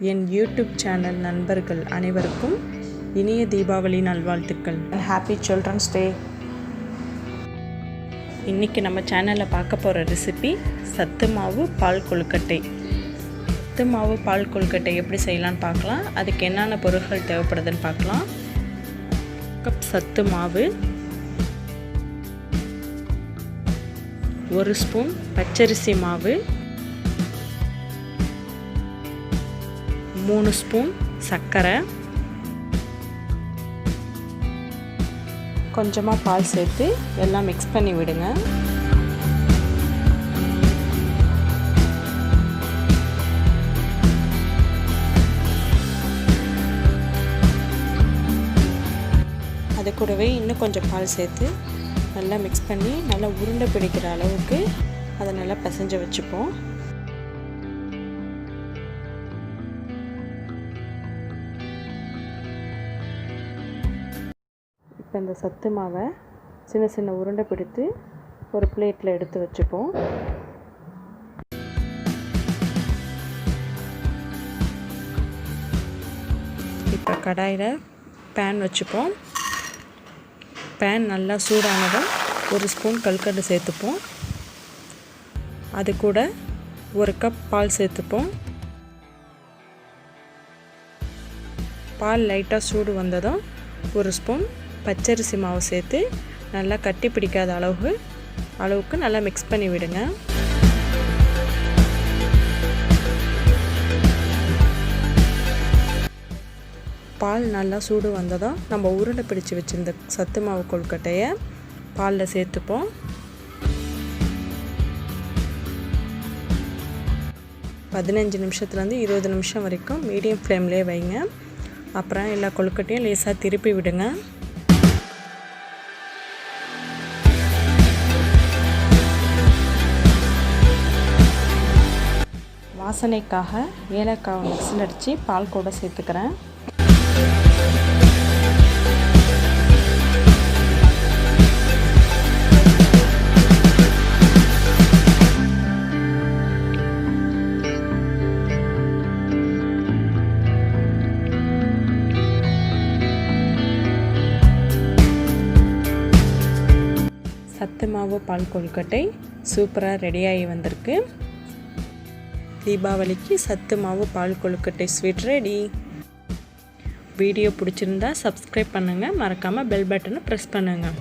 என் YouTube channel நண்பர்கள் அனைவருக்கும் இனிய தீபாவளி நல்வாழ்த்துக்கள். Happy children's day. இன்றைக்கி நம்ம சேனலில் பார்க்க போகிற ரெசிபி சத்து மாவு பால் கொழுக்கட்டை. சத்து மாவு பால் கொழுக்கட்டை எப்படி செய்யலான்னு பார்க்கலாம். அதுக்கு என்னென்ன பொருட்கள் தேவைப்படுதுன்னு பார்க்கலாம். கப் சத்து மாவு, 1 ஸ்பூன் பச்சரிசி மாவு, 3 ஸ்பூன் சர்க்கரை, கொஞ்சமாக பால் சேர்த்து எல்லாம் மிக்ஸ் பண்ணி விடுங்க. அது கூடவே இன்னும் கொஞ்சம் பால் சேர்த்து நல்லா மிக்ஸ் பண்ணி நல்லா உருண்டை பிடிக்கிற அளவுக்கு அதை நல்லா பிசைஞ்சு வச்சுப்போம். இப்போ இந்த சத்து மாவை சின்ன சின்ன உருண்டை பிடித்து ஒரு பிளேட்டில் எடுத்து வச்சுப்போம். இப்போ கடாயில் பேன் வச்சுப்போம். பேன் நல்லா சூடானதும் 1 ஸ்பூன் கல்கண்டு சேர்த்துப்போம். அது கூட 1 கப் பால் சேர்த்துப்போம். பால் லைட்டாக சூடு வந்ததும் 1 ஸ்பூன் பச்சரிசி மாவு சேர்த்து நல்லா கட்டி பிடிக்காத அளவுக்கு நல்லா மிக்ஸ் பண்ணி விடுங்க. பால் நல்லா சூடு வந்ததும் நம்ம உருண்டை பிடிச்சி வச்சுருந்த சத்து மாவு கொழுக்கட்டையை பாலில் சேர்த்துப்போம். பதினஞ்சு நிமிஷத்துலேருந்து 20 நிமிஷம் வரைக்கும் மீடியம் ஃப்ளேம்லேயே வைங்க. அப்புறம் எல்லா கொழுக்கட்டையும் லேசாக திருப்பி விடுங்க. வாசனைக்காக ஏலக்காய் மிக்ஸில் அடித்து பால் கூட சேர்த்துக்கிறேன். சத்து மாவு பால் கொழுக்கட்டை சூப்பராக ரெடியாகி வந்திருக்கு. தீபாவளிக்கு சத்து மாவு பால் கொழுக்கட்டை ஸ்வீட் ரெடி. வீடியோ பிடிச்சிருந்தா சப்ஸ்கிரைப் பண்ணுங்கள். மறக்காமல் பெல் பட்டனை ப்ரெஸ் பண்ணுங்கள்.